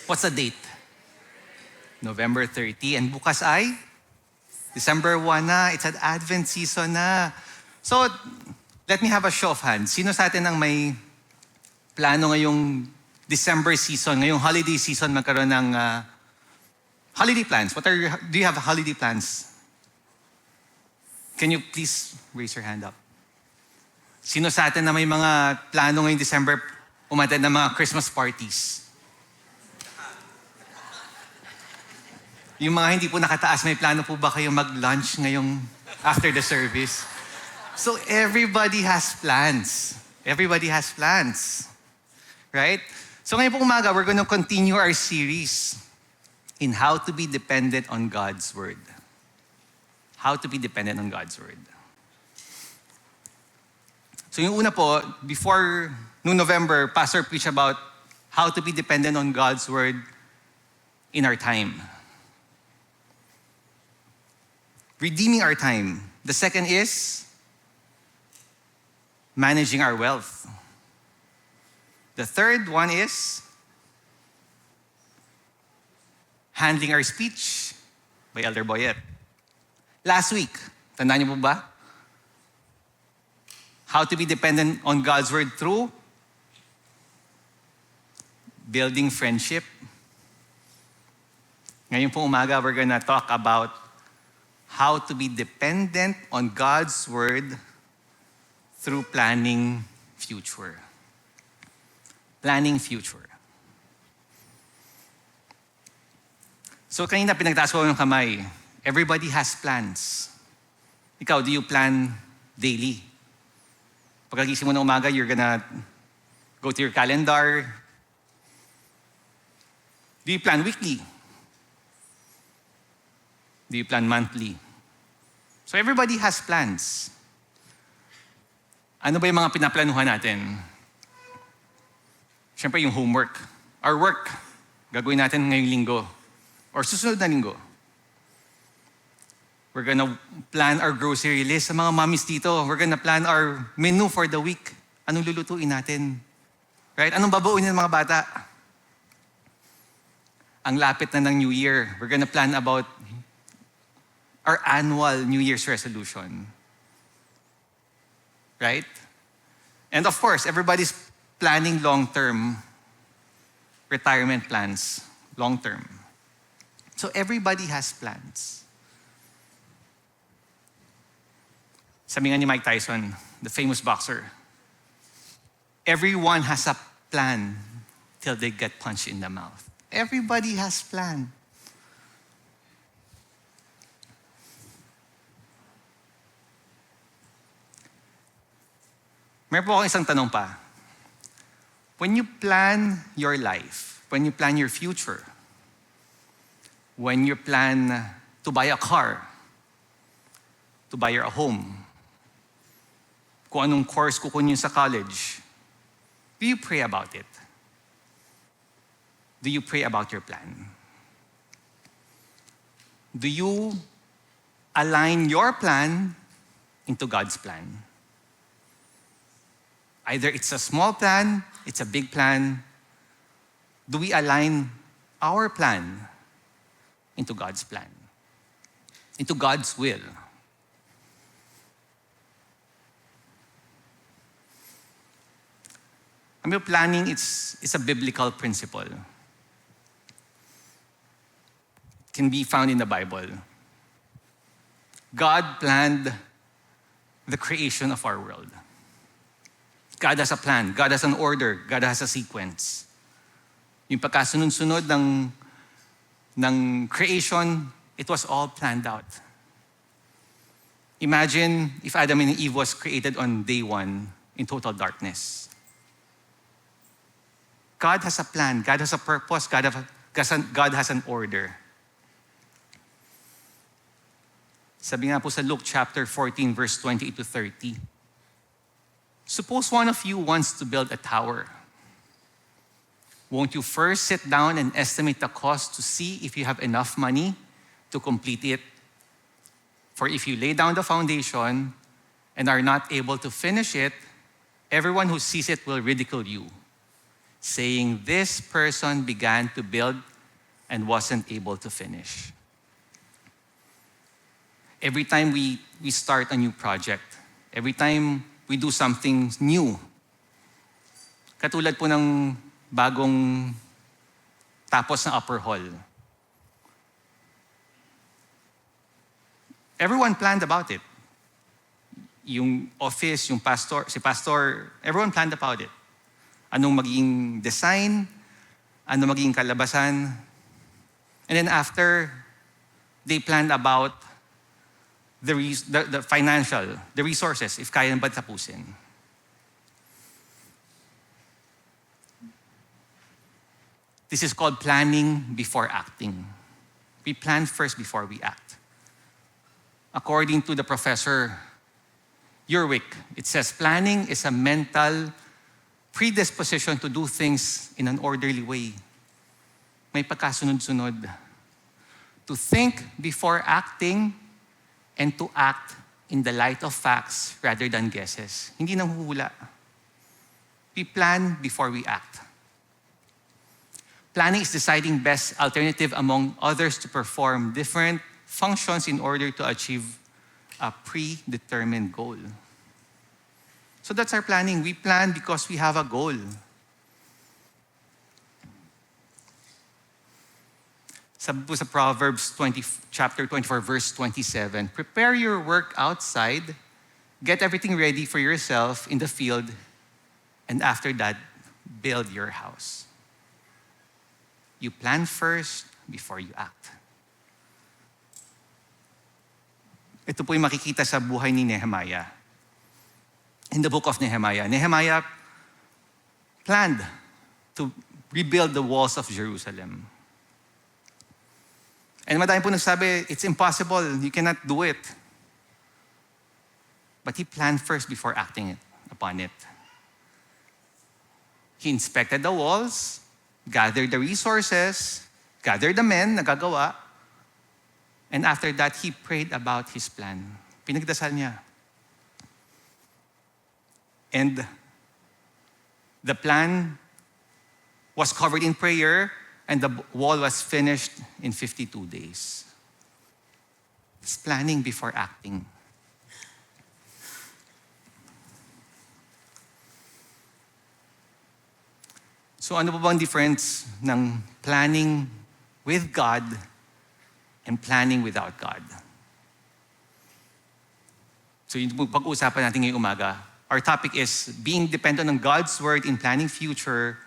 What's the date? November 30. And bukas ay? December 1 na. It's an Advent season na. So, let me have a show of hands. Sino sa atin ang may plano ngayong December season, ngayong holiday season, magkaroon ng holiday plans? Do you have holiday plans? Can you please raise your hand up? Sino sa atin na may mga plano ngayong December, umattend ng mga Christmas parties? Yung mga hindi po nakataas, may plano po ba kayong mag-lunch ngayong after the service? So everybody has plans. Everybody has plans. Right? So ngayon po umaga, we're going to continue our series in how to be dependent on God's Word. How to be dependent on God's Word. So yung una po, before noong November, Pastor preached about how to be dependent on God's Word in our time. Redeeming our time. The second is managing our wealth. The third one is handling our speech by Elder Boyet. Last week, tandaan niyo po ba? How to be dependent on God's Word through building friendship. Ngayon po umaga, we're gonna talk about how to be dependent on God's Word through planning future. Planning future. So kanina pinagtaas ko yung kamay. Everybody has plans. Ikaw, do you plan daily? Pagkagising mo ng umaga, you're gonna go to your calendar. Do you plan weekly? Do you plan monthly? So everybody has plans. Ano ba yung mga pinaplanuhan natin? Siyempre yung homework. Our work, gagawin natin ngayong linggo. Or susunod na linggo. We're gonna plan our grocery list. Sa mga mommies dito, we're gonna plan our menu for the week. Anong lulutuin natin? Right? Anong babaunin ng mga bata? Ang lapit na ng New Year. We're gonna plan about our annual New Year's resolution. Right? And of course, everybody's planning long-term retirement plans. Long-term. So everybody has plans. Sabi nga ni Mike Tyson, the famous boxer, everyone has a plan till they get punched in the mouth. Everybody has plan. Meron po akong isang tanong pa. When you plan your life, when you plan your future, when you plan to buy a car, to buy a home, kung anong course kukunin sa college, do you pray about it? Do you pray about your plan? Do you align your plan into God's plan? Either it's a small plan, it's a big plan. Do we align our plan into God's plan? Into God's will? I mean, planning, it's a biblical principle. It can be found in the Bible. God planned the creation of our world. God has a plan. God has an order. God has a sequence. Yung pagkasunod-sunod ng creation, it was all planned out. Imagine if Adam and Eve was created on day one in total darkness. God has a plan. God has a purpose. God has an order. Sabi nga po sa Luke chapter 14, verse 28 to 30. Suppose one of you wants to build a tower. Won't you first sit down and estimate the cost to see if you have enough money to complete it? For if you lay down the foundation and are not able to finish it, everyone who sees it will ridicule you. saying this person began to build and wasn't able to finish. Every time we start a new project, every time we do something new, katulad po ng bagong tapos na upper hall. Everyone planned about it. Yung office, yung pastor, si pastor, everyone planned about it. Anong magiging design, ano magiging kalabasan. And then after, they planned about the financial, the resources, if kaya ba tapusin. This is called planning before acting. We plan first before we act. According to the professor Urwick, it says planning is a mental predisposition to do things in an orderly way. May pagkasunod-sunod. To think before acting and to act in the light of facts rather than guesses. Hindi nang huhula. We plan before we act. Planning is deciding best alternative among others to perform different functions in order to achieve a predetermined goal. So that's our planning. We plan because we have a goal. Sabi po sa Proverbs chapter 24, verse 27, prepare your work outside, get everything ready for yourself in the field, and after that, build your house. You plan first before you act. Ito po yung makikita sa buhay ni Nehemiah. In the book of Nehemiah, Nehemiah planned to rebuild the walls of Jerusalem. And madami po nagsabi, it's impossible, you cannot do it. But he planned first before acting upon it. He inspected the walls, gathered the resources, gathered the men na gagawa, and after that, he prayed about his plan. Pinagdasal niya. And the plan was covered in prayer, and the wall was finished in 52 days. It's planning before acting. So ano po bang difference ng planning with God and planning without God? So yung pag-uusapan natin ngayong umaga, our topic is being dependent on God's word in planning future.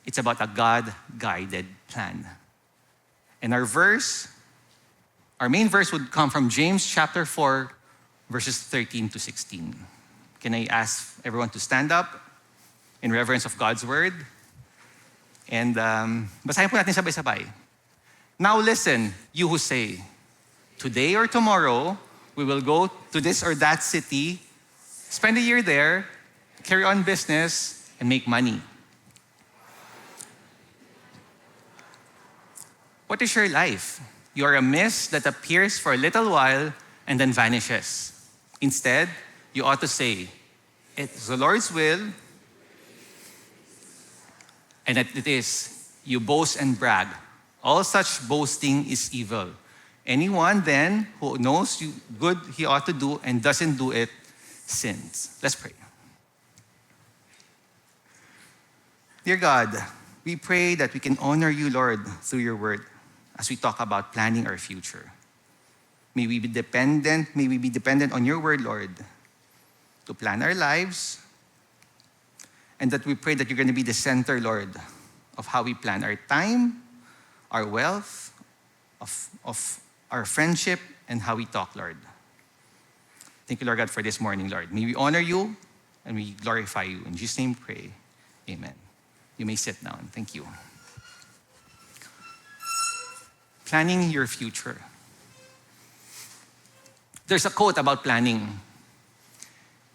It's about a God-guided plan. And our main verse would come from James chapter 4, verses 13 to 16. Can I ask everyone to stand up in reverence of God's word? And basahin po natin sabay-sabay. Now listen, you who say, today or tomorrow, we will go to this or that city, spend a year there, carry on business, and make money. What is your life? You are a mist that appears for a little while and then vanishes. Instead, you ought to say, it's the Lord's will, and that it is. You boast and brag. All such boasting is evil. Anyone then who knows good he ought to do and doesn't do it sins. Let's pray. Dear God, we pray that we can honor you, Lord, through your word as we talk about planning our future. May we be dependent on your word, Lord, to plan our lives, and that we pray that you're going to be the center, Lord, of how we plan our time, our wealth, of our friendship, and how we talk, Lord. Thank you, Lord God, for this morning, Lord. May we honor you and we glorify you. In Jesus' name we pray. Amen. You may sit down. Thank you. Planning your future. There's a quote about planning.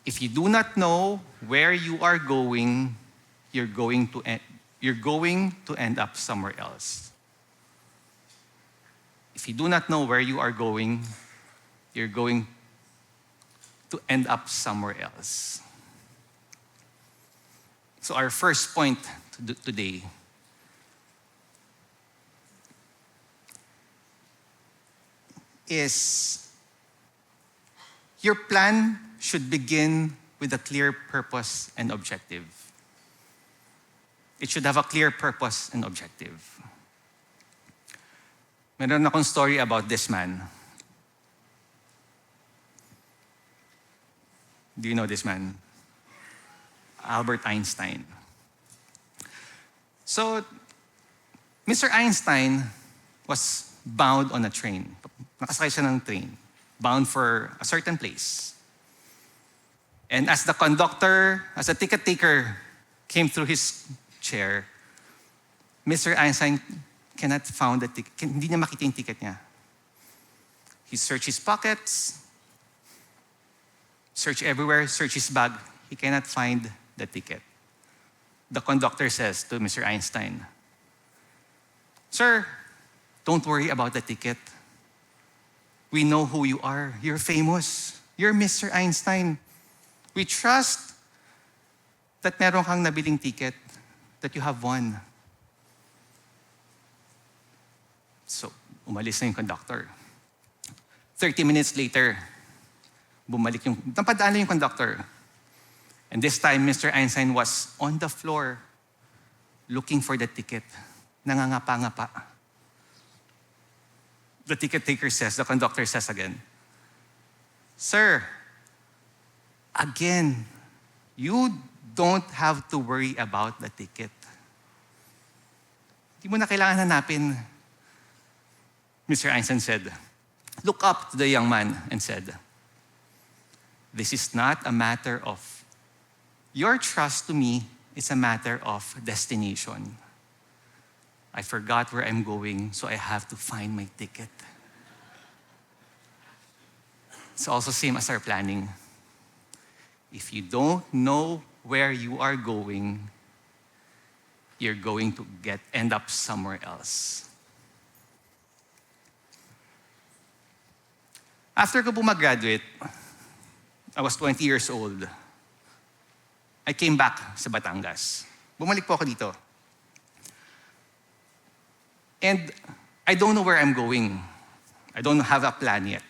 If you do not know where you are going, you're going to end up somewhere else. If you do not know where you are going, you're going to end up somewhere else. So our first point today is your plan should begin with a clear purpose and objective. It should have a clear purpose and objective. Meron akong story about this man. Do you know this man? Albert Einstein. So, Mr. Einstein was bound on a train. Nakasakay siya ng train, bound for a certain place. And as the conductor, as the ticket taker came through his chair, Mr. Einstein cannot find the ticket. Hindi niya makita yung ticket niya. He searched his pockets, searched everywhere, searched his bag. He cannot find the ticket. The conductor says to Mr. Einstein, "Sir, don't worry about the ticket. We know who you are. You're famous. You're Mr. Einstein. We trust that meron kang nabiling ticket, that you have won." So, umalis na yung conductor. 30 minutes later, napadaan na yung conductor. And this time, Mr. Einstein was on the floor looking for the ticket. Nangangapa-ngapa. The ticket taker says, the conductor says again, "Sir, again, you don't have to worry about the ticket. Hindi mo na kailangan hanapin." Mr. Einstein said, looked up to the young man and said, "This is not a matter of your trust to me, it's a matter of destination. I forgot where I'm going, so I have to find my ticket." It's also same as our planning. If you don't know where you are going, you're going to end up somewhere else. After ko po mag-graduate, I was 20 years old. I came back sa Batangas. Bumalik po ako dito. And I don't know where I'm going. I don't have a plan yet.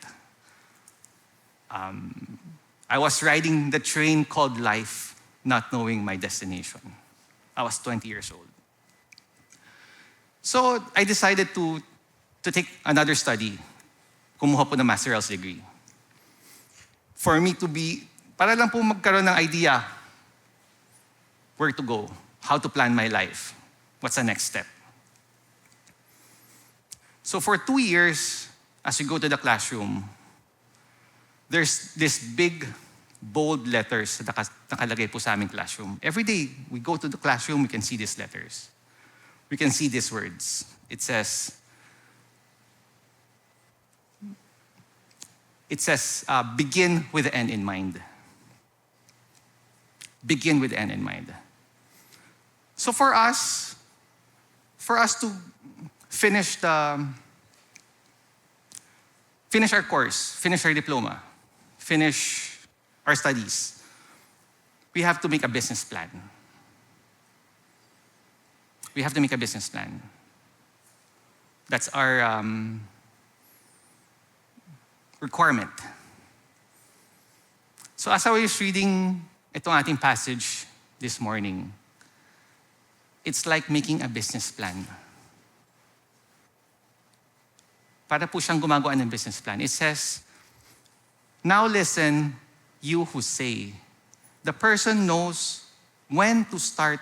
I was riding the train called life, not knowing my destination. I was 20 years old. So I decided to take another study. Kumuha po ng master's degree. For me to para lang po magkaroon ng idea where to go, how to plan my life, what's the next step. So for 2 years, as we go to the classroom, there's this big, bold letters na nakalagay po sa aming classroom. Every day, we go to the classroom, we can see these letters. We can see these words. It says, begin with the end in mind. Begin with the end in mind. So for us to finish our course, finish our diploma, finish our studies, we have to make a business plan. We have to make a business plan. That's our requirement. So as I was reading itong ating passage this morning, it's like making a business plan. Para po siyang gumagawa ng business plan. It says, "Now listen, you who say, the person knows when to start,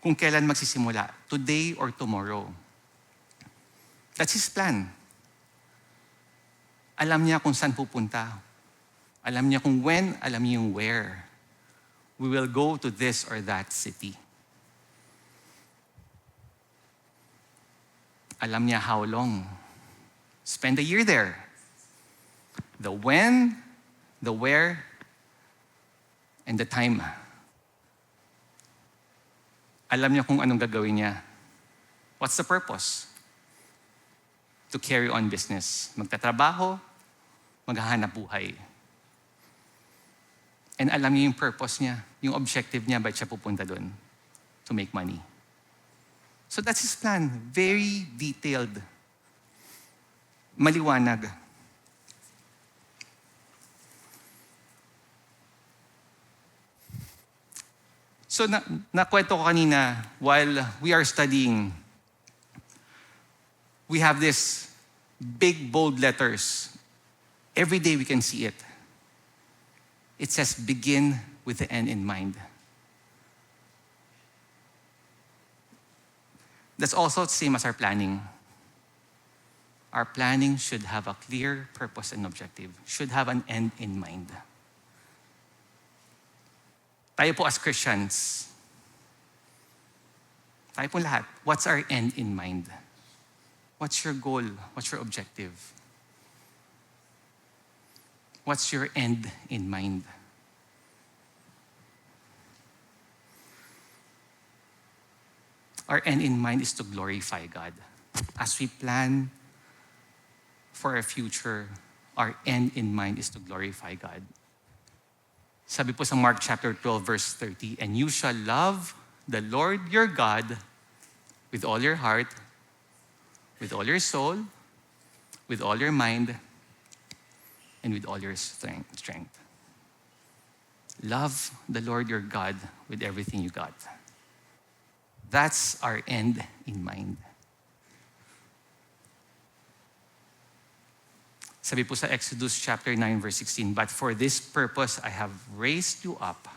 kung kailan magsisimula, today or tomorrow." That's his plan. Alam niya kung saan pupunta. Alam niya kung when, alam niya yung where. We will go to this or that city. Alam niya how long. Spend a year there. The when, the where, and the time. Alam niya kung anong gagawin niya. What's the purpose? To carry on business. Magtatrabaho, maghahanap buhay. And alam niya yung purpose niya, yung objective niya, ba't siya pupunta doon. to make money. So that's his plan. Very detailed. Maliwanag. So nakwento ko kanina, while we are studying, we have this big bold letters. Every day we can see it. It says, begin with the end in mind. That's also the same as our planning. Our planning should have a clear purpose and objective, should have an end in mind. Tayo po as Christians, tayo po lahat, what's our end in mind? What's your goal? What's your objective? What's your end in mind? Our end in mind is to glorify God. As we plan for our future, our end in mind is to glorify God. Sabi po sa Mark chapter 12, verse 30, and you shall love the Lord your God with all your heart, with all your soul, with all your mind, and with all your strength. Love the Lord your God with everything you got. That's our end in mind. Sabi po sa Exodus chapter 9, verse 16, but for this purpose I have raised you up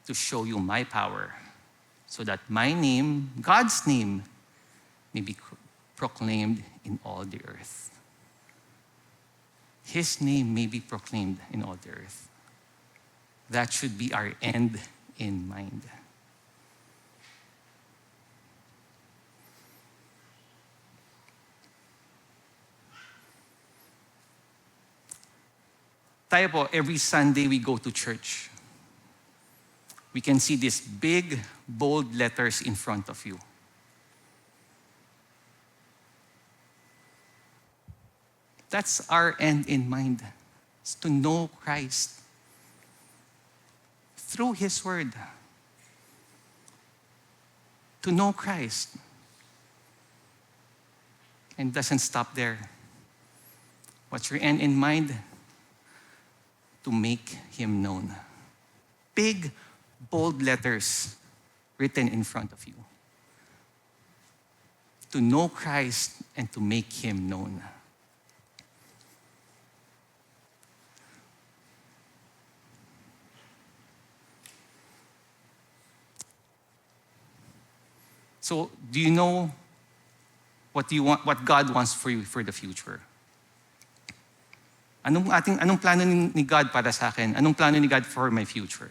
to show you my power, so that my name, God's name, may be proclaimed in all the earth. His name may be proclaimed in all the earth. That should be our end in mind. Tayo po, every Sunday we go to church. We can see these big, bold letters in front of you. That's our end in mind. It's to know Christ through His Word. To know Christ. And doesn't stop there. What's your end in mind? To make Him known. Big, bold letters written in front of you. To know Christ and to make Him known. So, do you know what you want, what God wants for you for the future? Anong plano ni God para sa akin? Anong plano ni God for my future?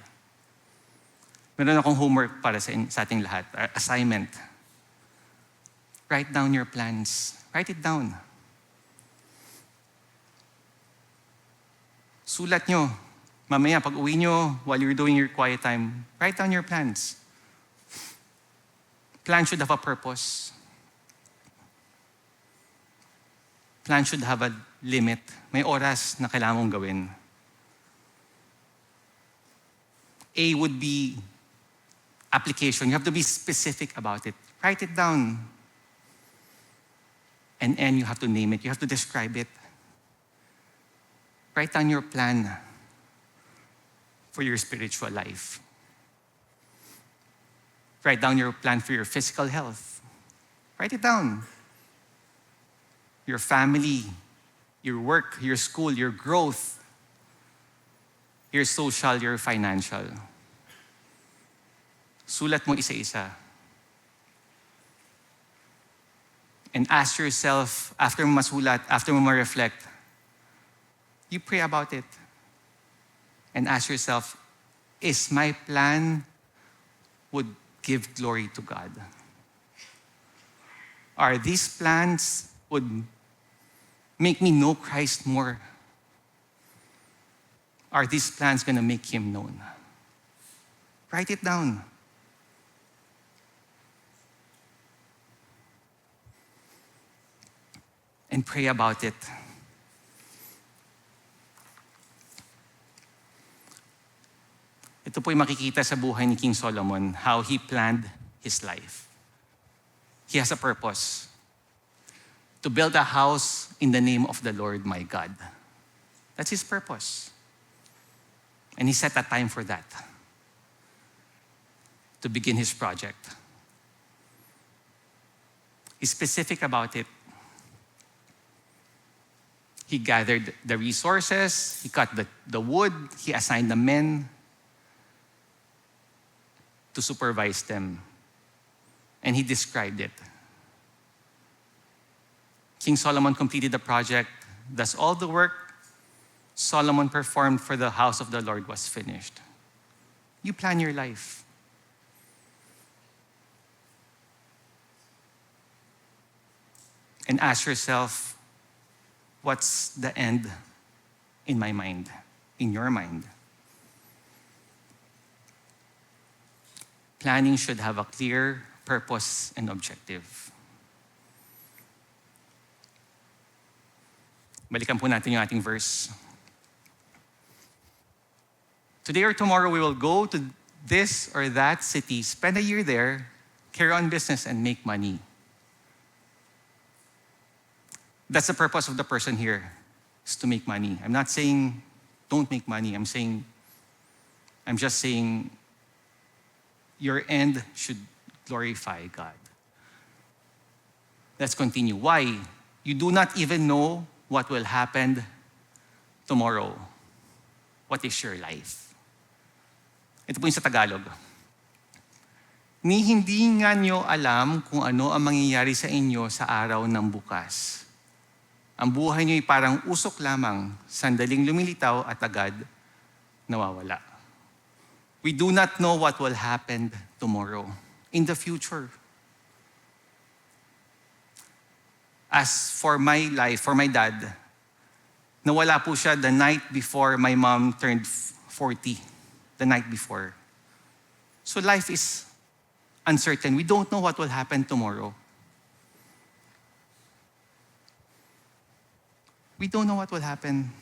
Meron akong homework para sa ating lahat. Assignment. Write down your plans. Write it down. Sulat nyo. Mamaya, pag uwi nyo, while you're doing your quiet time, write down your plans. Plan should have a purpose. Plan should have a limit. May oras na kailangan mong gawin. A would be application. You have to be specific about it. Write it down. And N, you have to name it. You have to describe it. Write down your plan for your spiritual life. Write down your plan for your physical health. Write it down. Your family, your work, your school, your growth, your social, your financial. Sulat mo isa-isa. And ask yourself, after mo masulat, after mo ma-reflect, you pray about it. And ask yourself, is my plan would give glory to God? Are these plans would make me know Christ more? Are these plans going to make Him known? Write it down. And pray about it. ito po'y makikita sa buhay ni King Solomon, how he planned his life. He has a purpose. To build a house in the name of the Lord my God. That's his purpose. And he set a time for that. To begin his project. He's specific about it. He gathered the resources, he cut the wood, he assigned the men to supervise them. And he described it. King Solomon completed the project. Thus all the work Solomon performed for the house of the Lord was finished. You plan your life. And ask yourself, what's the end in my mind, in your mind? Planning should have a clear purpose and objective. Balikan po natin yung ating verse. Today or tomorrow we will go to this or that city, spend a year there, carry on business, and make money. That's the purpose of the person here, is to make money. I'm not saying don't make money. I'm just saying your end should glorify God. Let's continue. Why? You do not even know what will happen tomorrow. What is your life? Ito po yung sa Tagalog. Ni hindi nga nyo alam kung ano ang mangyayari sa inyo sa araw ng bukas. Ang buhay nyo ay parang usok lamang, sandaling lumilitaw at agad nawawala. We do not know what will happen tomorrow, in the future. As for my life, for my dad, nawala po siya the night before my mom turned 40. The night before. So life is uncertain. We don't know what will happen tomorrow. We don't know what will happen.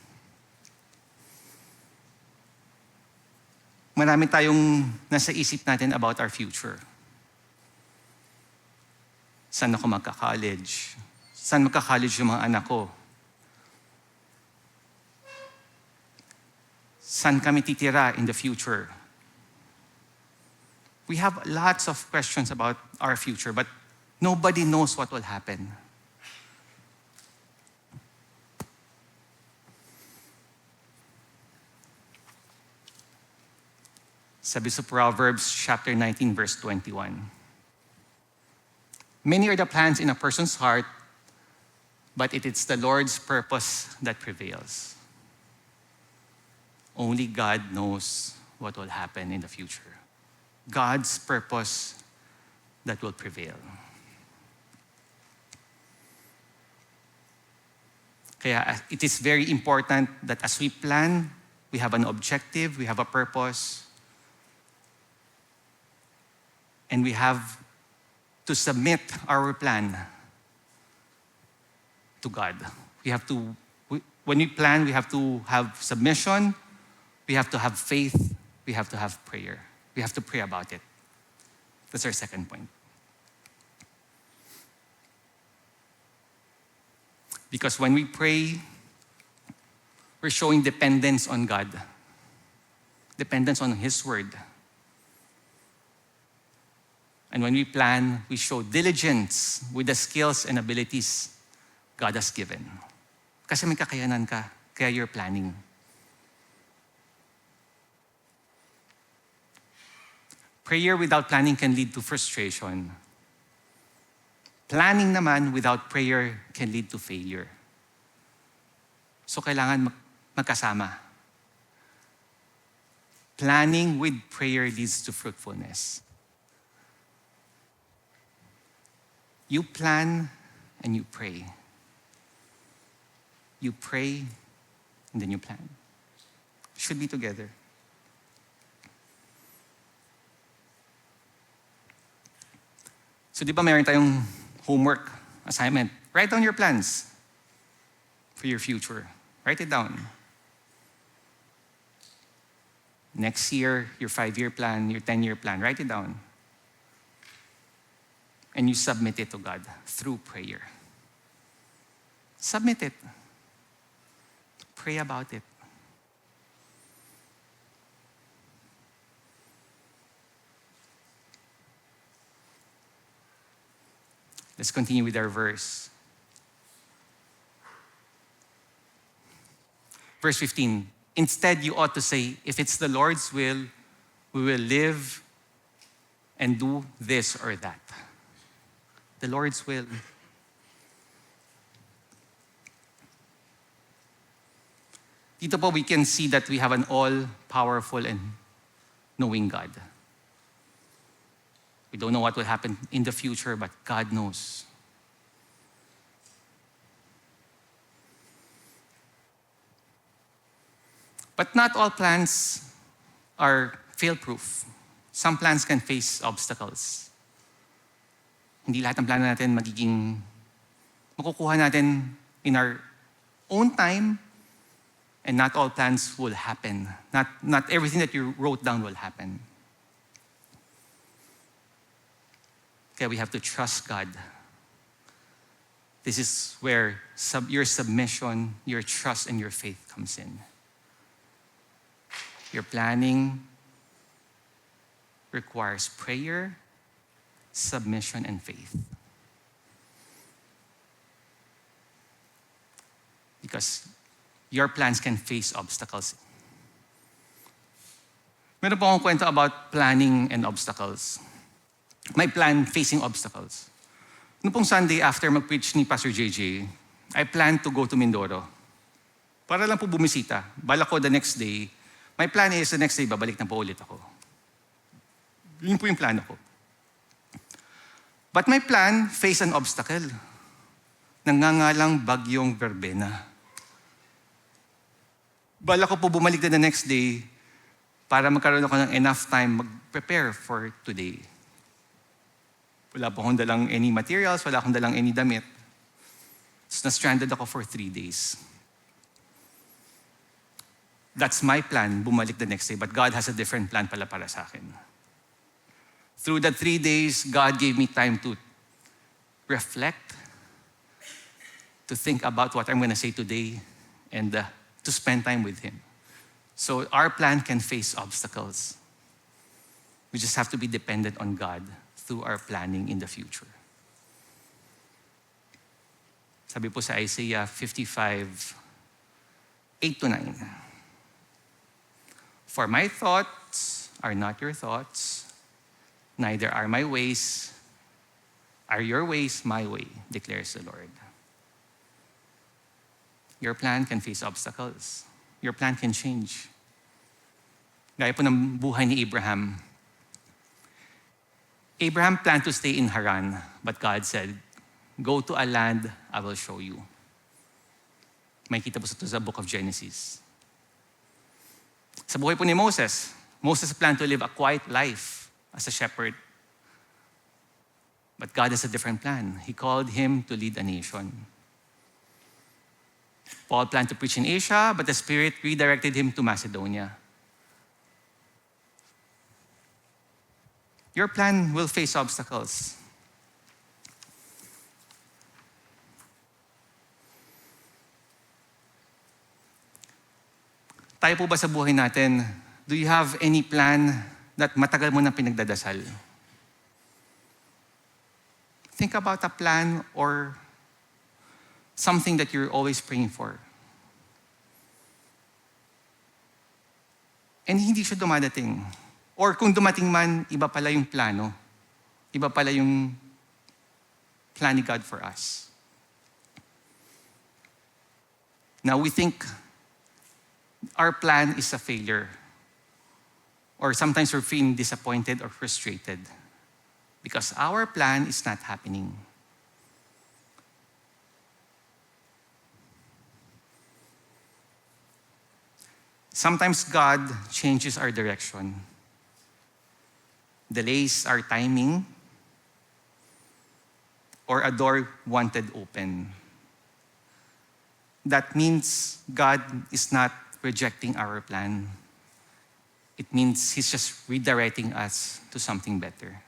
Marami tayong nasa isip natin about our future. Saan ako magka-college? Saan magka-college yung mga anak ko? Saan kami titira in the future? We have lots of questions about our future, but nobody knows what will happen. Sabi sa Proverbs chapter 19, verse 21. Many are the plans in a person's heart, but it is the Lord's purpose that prevails. Only God knows what will happen in the future. God's purpose that will prevail. Kaya it is very important that as we plan, we have an objective, we have a purpose, and we have to submit our plan to God. When we plan, we have to have submission, we have to have faith, we have to have prayer. We have to pray about it. That's our second point. Because when we pray, we're showing dependence on God, dependence on His Word. And when we plan, we show diligence with the skills and abilities God has given. Kasi may kakayanan ka, kaya you're planning. Prayer without planning can lead to frustration. Planning naman without prayer can lead to failure. So kailangan magkasama. Planning with prayer leads to fruitfulness. You plan and you pray. You pray and then you plan. Should be together. So di ba mayroon tayong homework, assignment? Write down your plans for your future. Write it down. next year, your 5-year plan, your 10-year plan, write it down. And you submit it to God through prayer. Submit it. Pray about it. Let's continue with our verse. Verse 15. Instead, you ought to say, if it's the Lord's will, we will live and do this or that. The Lord's will. Dito po we can see that we have an all-powerful and knowing God. We don't know what will happen in the future, but God knows. But not all plans are fail-proof. Some plans can face obstacles. Hindi lahat ng plano natin makukuha natin in our own time, and not all plans will happen. Not everything that you wrote down will happen. Okay, we have to trust God. This is where your submission, your trust, and your faith comes in. Your planning requires prayer, submission, and faith. Because your plans can face obstacles. Meron po akong kwento about planning and obstacles. My plan facing obstacles. Noong pong Sunday after mag-preach ni Pastor JJ, I planned to go to Mindoro. Para lang po bumisita. Balak ko the next day. My plan is the next day, babalik na po ulit ako. Yun po yung plano ko. But my plan faced an obstacle. Nangangalang bagyong verbena. Balak ko po bumalik na the next day para magkaroon ako ng enough time mag-prepare for today. Wala po akong dalang any materials, wala akong dalang any damit. So na-stranded ako for 3 days. That's my plan, bumalik the next day. But God has a different plan pala para sa akin. Through that 3 days, God gave me time to reflect, to think about what I'm going to say today, and to spend time with Him. So our plan can face obstacles. We just have to be dependent on God through our planning in the future. Sabi po sa Isaiah 55, 8-9. For my thoughts are not your thoughts, neither are your ways my way, declares the Lord. Your plan can face obstacles. Your plan can change. Gaya po ng buhay ni Abraham. Abraham planned to stay in Haran, but God said, go to a land I will show you. Makikita po sa book of Genesis. Sa buhay po ni Moses, Moses planned to live a quiet life as a shepherd. But God has a different plan. He called him to lead a nation. Paul planned to preach in Asia, but the Spirit redirected him to Macedonia. Your plan will face obstacles. Tayo po ba sa buhay natin, do you have any plan that matagal mo nang pinagdadasal? Think about a plan or something that you're always praying for. And hindi siya dumadating. Or kung dumating man, iba pala yung plano. Iba pala yung plan ni God for us. Now we think our plan is a failure. Or sometimes we're feeling disappointed or frustrated because our plan is not happening. Sometimes God changes our direction, delays our timing, or a door wanted open. That means God is not rejecting our plan. It means He's just redirecting us to something better.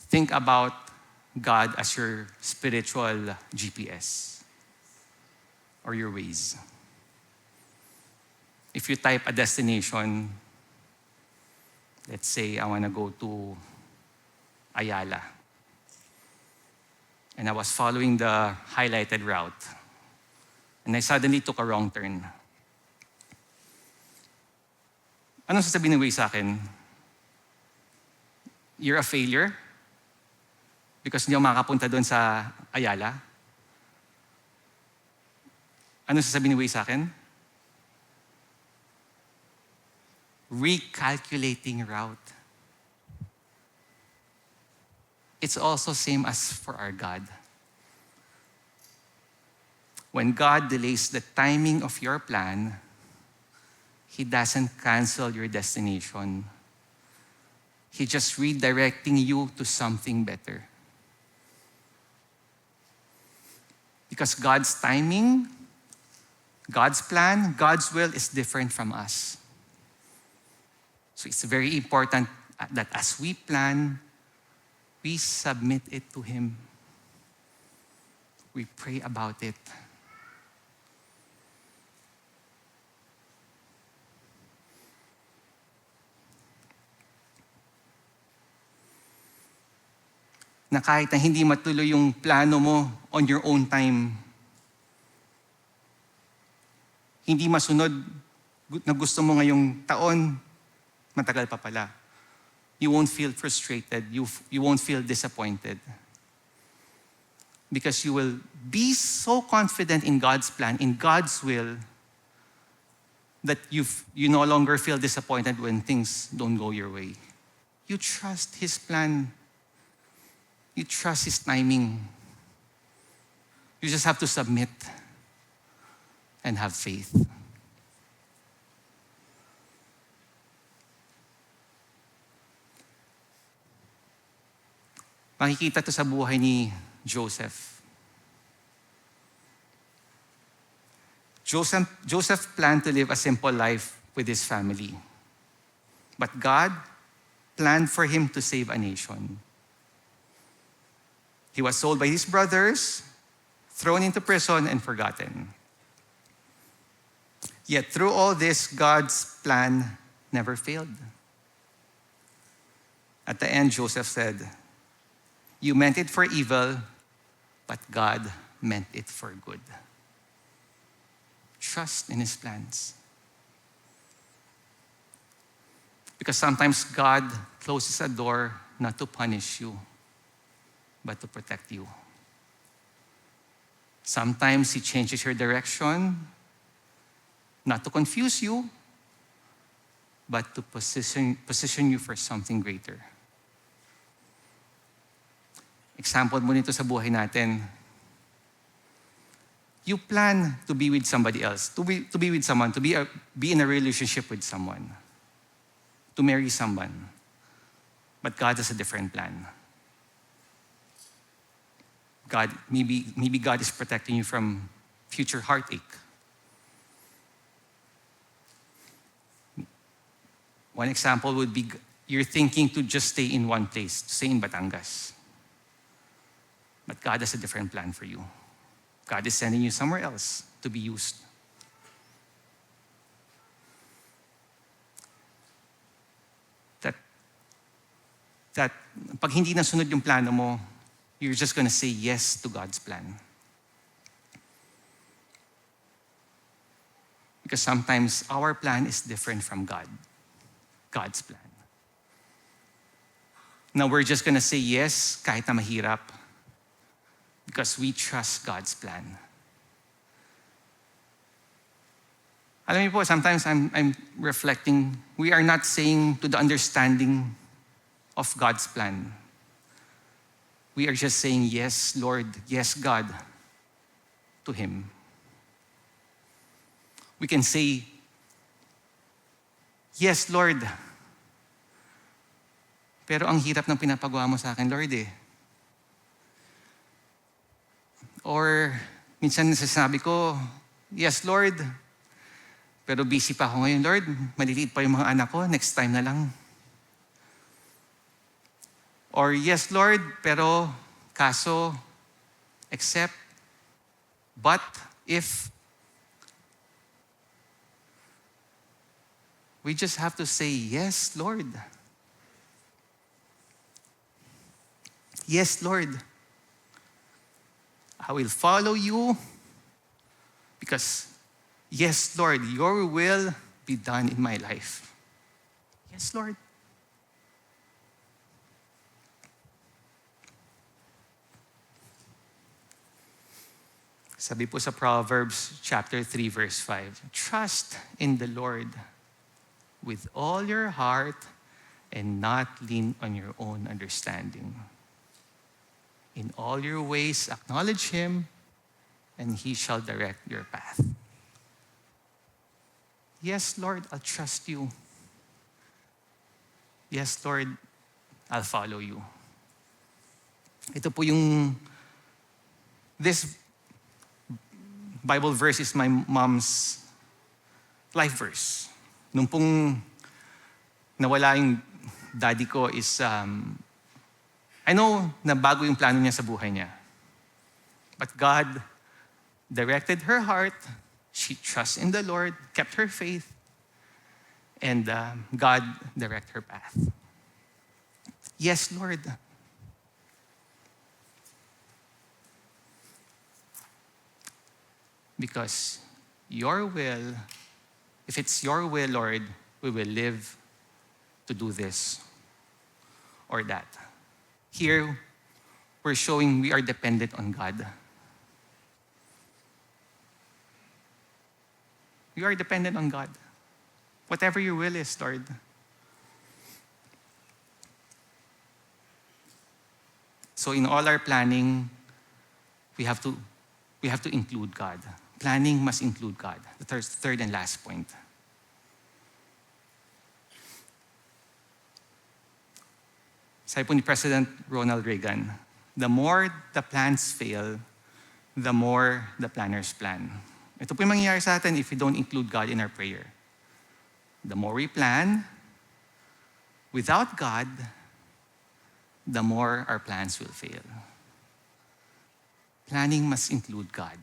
Think about God as your spiritual GPS or your ways. If you type a destination, let's say I want to go to Ayala, and I was following the highlighted route, and I suddenly took a wrong turn. Anong sasabihin ng way sa akin? You're a failure? Because hindi ako makapunta doon sa Ayala? Anong sasabihin ng way sa akin? Recalculating route. It's also same as for our God. When God delays the timing of your plan, He doesn't cancel your destination. He's just redirecting you to something better. Because God's timing, God's plan, God's will is different from us. So it's very important that as we plan, we submit it to Him. We pray about it. Na kahit na hindi matuloy yung plano mo on your own time, hindi masunod na gusto mo ngayong taon, matagal pa pala. You won't feel frustrated. You won't feel disappointed. Because you will be so confident in God's plan, in God's will, that you no longer feel disappointed when things don't go your way. You trust His plan. You trust His timing. You just have to submit and have faith. Makikita to sa buhay ni Joseph. Joseph planned to live a simple life with his family. But God planned for him to save a nation. He was sold by his brothers, thrown into prison, and forgotten. Yet through all this, God's plan never failed. At the end, Joseph said, "You meant it for evil, but God meant it for good." Trust in His plans. Because sometimes God closes a door not to punish you, but to protect you. Sometimes He changes your direction, not to confuse you, but to position you for something greater. Example mo nito sa buhay natin. You plan to be with somebody else, to be with someone, to be in a relationship with someone, to marry someone. But God has a different plan. Maybe God is protecting you from future heartache. One example would be you're thinking to just stay in one place, to stay in Batangas. But God has a different plan for you. God is sending you somewhere else to be used. That pag hindi nasunod yung plano mo, you're just gonna say yes to God's plan. Because sometimes our plan is different from God's plan. Now we're just gonna say yes kahit na mahirap because we trust God's plan. Alam niyo po, sometimes I'm reflecting, we are not saying to the understanding of God's plan. We are just saying, yes, Lord, yes, God, to Him. We can say, yes, Lord, pero ang hirap ng pinapagawa mo sa akin, Lord eh. Or minsan nasasabi ko, yes, Lord, Pero busy pa ako ngayon, Lord. Maliliit pa yung mga anak ko. Next time na lang. Or yes, Lord, pero kaso, except, but if, we just have to say, yes, Lord. Yes, Lord. I will follow you because, yes, Lord, your will be done in my life. Yes, Lord. Sabi po sa Proverbs chapter 3, verse 5, trust in the Lord with all your heart and not lean on your own understanding. In all your ways, acknowledge Him, and He shall direct your path. Yes, Lord, I'll trust you. Yes, Lord, I'll follow you. Ito po this Bible verse is my mom's life verse. Nung pong nawala yung daddy ko is, I know na bago yung plano niya sa buhay niya. But God directed her heart. She trusts in the Lord, kept her faith, and God directed her path. Yes, Lord. Because your will, if it's your will, Lord, we will live to do this or that. Here, we're showing we are dependent on God. We are dependent on God. Whatever your will is, Lord. So in all our planning, we have to include God. Planning must include God. The third and last point. Sabi po ni President Ronald Reagan, the more the plans fail, the more the planners plan. Ito po yung mangyayari sa atin if we don't include God in our prayer. The more we plan, without God, the more our plans will fail. Planning must include God.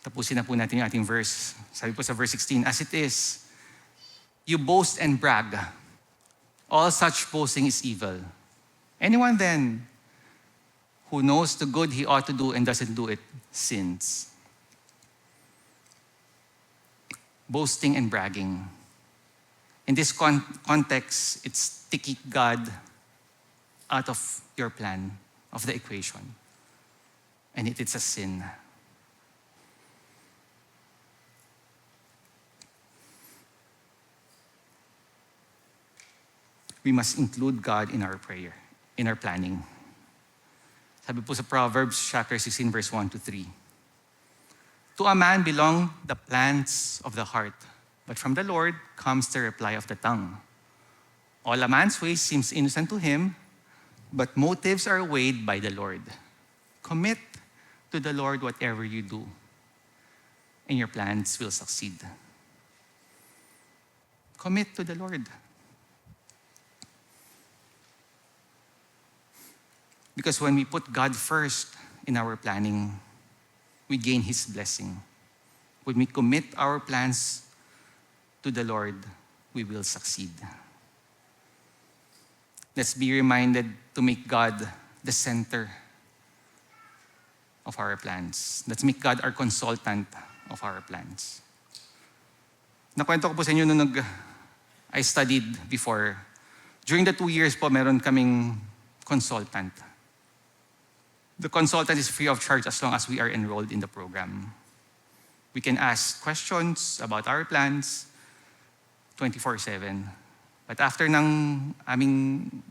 Tapusin na po natin yung ating verse. Sabi po sa verse 16, as it is, you boast and brag. All such boasting is evil. Anyone then who knows the good he ought to do and doesn't do it sins. Boasting and bragging. In this context, it's to keep God out of your plan, of the equation. And it's a sin. We must include God in our prayer, in our planning. Sabi po sa Proverbs chapter 16, verse 1 to 3. To a man belong the plans of the heart, but from the Lord comes the reply of the tongue. All a man's way seems innocent to him, but motives are weighed by the Lord. Commit to the Lord whatever you do, and your plans will succeed. Commit to the Lord. Because when we put God first in our planning, we gain His blessing. When we commit our plans to the Lord, we will succeed. Let's be reminded to make God the center of our plans. Let's make God our consultant of our plans. Nakwento ko po sa inyo nung I studied before. During the 2 years po, meron kaming consultant. The consultant is free of charge as long as we are enrolled in the program. We can ask questions about our plans 24/7. But after ng aming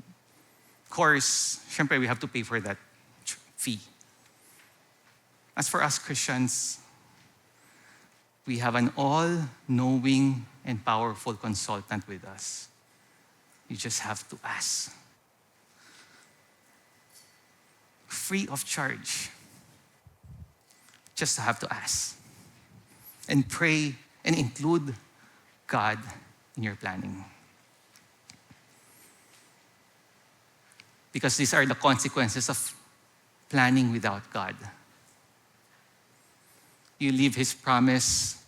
course, syempre we have to pay for that fee. As for us Christians, we have an all-knowing and powerful consultant with us. You just have to ask. Free of charge. Just have to ask. And pray and include God in your planning. Because these are the consequences of planning without God. You leave His promise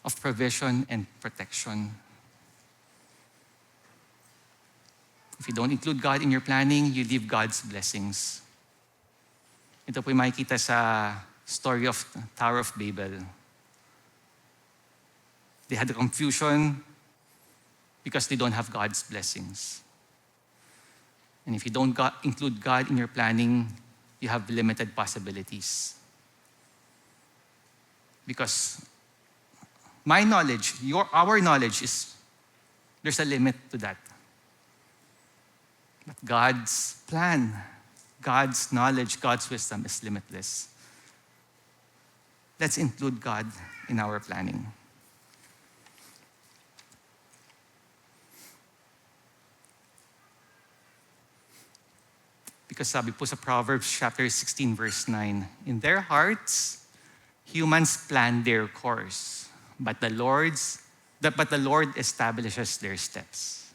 of provision and protection. If you don't include God in your planning, you leave God's blessings. Ito po yung makikita sa story of Tower of Babel. They had the confusion because they don't have God's blessings. And if you don't include God in your planning, you have limited possibilities. Because my knowledge, our knowledge is, there's a limit to that. But God's plan, God's knowledge, God's wisdom is limitless. Let's include God in our planning. Because sabi po sa Proverbs chapter 16 verse 9, in their hearts, humans plan their course, but the Lord establishes their steps.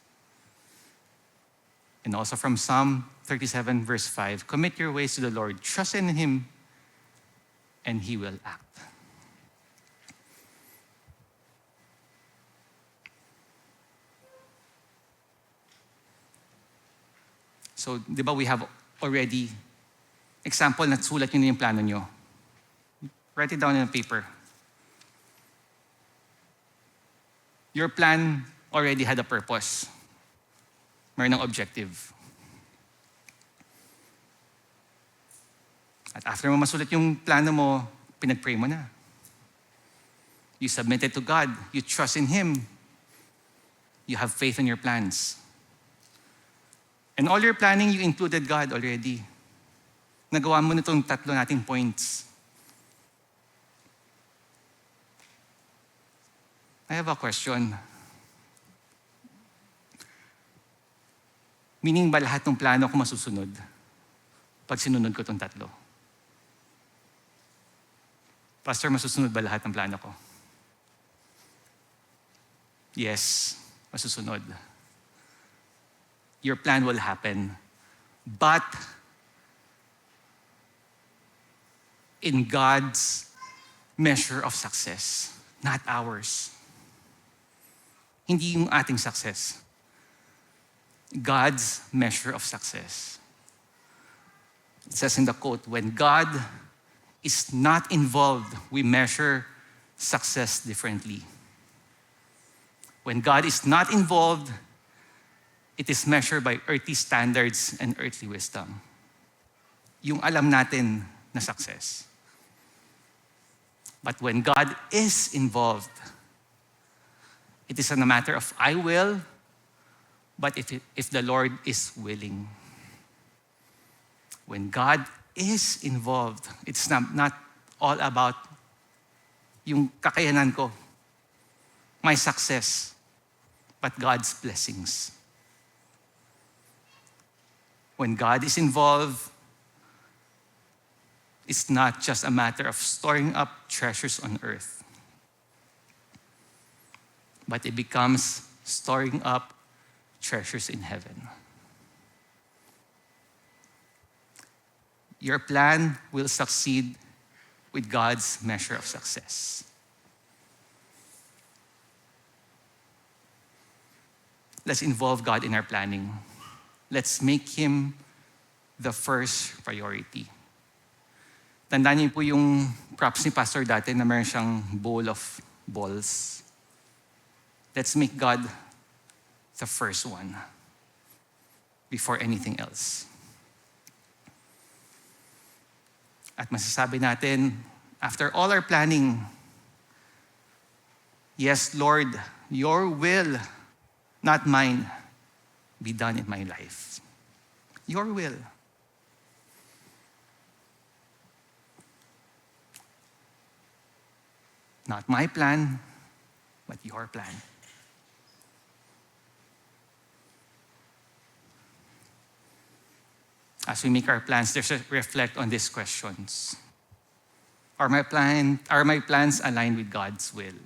And also from Psalm 37 verse 5, commit your ways to the Lord, trust in Him, and He will act. So, di ba we have already example na sulat nyo na yung plano nyo. Write it down in a paper. Your plan already had a purpose. Mayroon ng objective. At after mo masulat yung plano mo, pinag-pray mo na. You submit it to God. You trust in Him. You have faith in your plans. And all your planning, you included God already. Nagawa mo na itong tatlo nating points. I have a question. Meaning ba lahat ng plano ko masusunod pag sinunod ko itong tatlo? Pastor, masusunod ba lahat ng plano ko? Yes, masusunod. Your plan will happen. But in God's measure of success, not ours. Hindi yung ating success. God's measure of success. It says in the quote, when God is not involved, we measure success differently. When God is not involved, it is measured by earthly standards and earthly wisdom. Yung alam natin na success. But when God is involved, it is a matter of I will, but if the Lord is willing. When God is involved, it's not all about yung kakayanan ko, my success, but God's blessings. When God is involved, it's not just a matter of storing up treasures on earth, but it becomes storing up treasures in heaven. Your plan will succeed with God's measure of success. Let's involve God in our planning. Let's make Him the first priority. Tandaan niyo po yung props ni Pastor dati na meron siyang bowl of balls. Let's make God the first one before anything else. At masasabi natin, after all our planning, yes, Lord, your will, not mine, be done in my life. Your will. Not my plan, but your plan. As we make our plans, let's reflect on these questions. Are my plans aligned with God's will?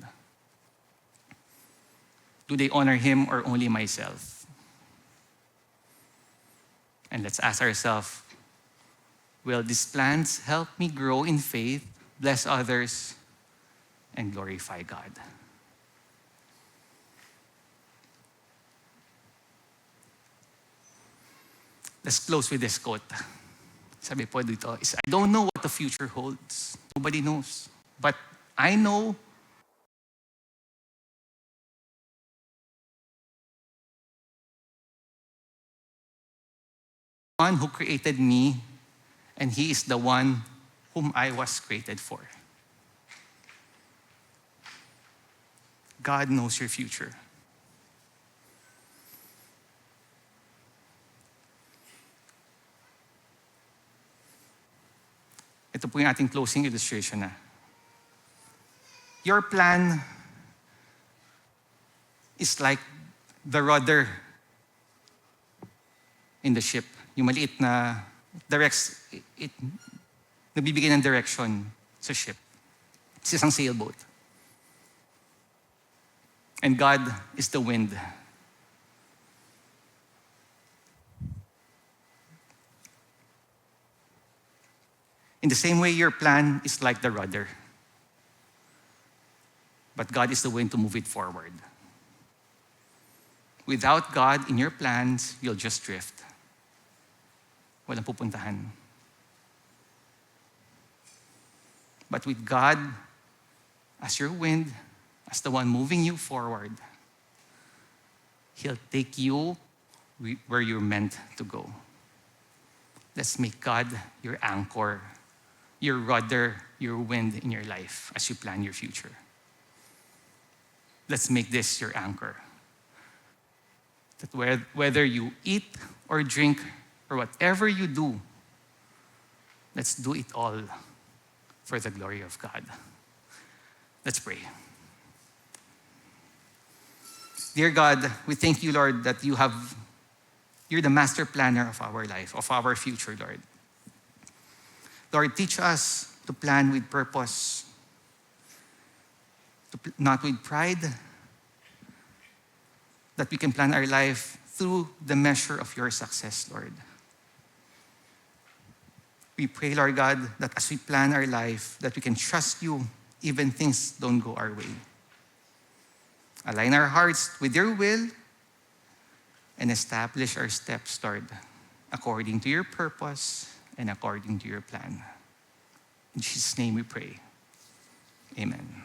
Do they honor Him or only myself? And let's ask ourselves, will these plans help me grow in faith, bless others, and glorify God? Let's close with this quote. Sabi po dito is, I don't know what the future holds. Nobody knows. But I know one who created me, and He is the one whom I was created for. God knows your future. Ito po yung ating closing illustration na. Your plan is like the rudder in the ship. Yung maliit na nagbibigay ng direction sa ship. It's isang sailboat. And God is the wind. In the same way, your plan is like the rudder. But God is the wind to move it forward. Without God in your plans, you'll just drift. Walang pupuntahan. But with God as your wind, as the one moving you forward, He'll take you where you're meant to go. Let's make God your anchor, your rudder, your wind in your life as you plan your future. Let's make this your anchor. That whether you eat or drink or whatever you do, let's do it all for the glory of God. Let's pray. Dear God, we thank you, Lord, that you're the master planner of our life, of our future, Lord. Lord, teach us to plan with purpose, not with pride, that we can plan our life through the measure of your success, Lord. We pray, Lord God, that as we plan our life, that we can trust you even things don't go our way. Align our hearts with your will and establish our steps, Lord, according to your purpose and according to your plan. In Jesus' name we pray. Amen.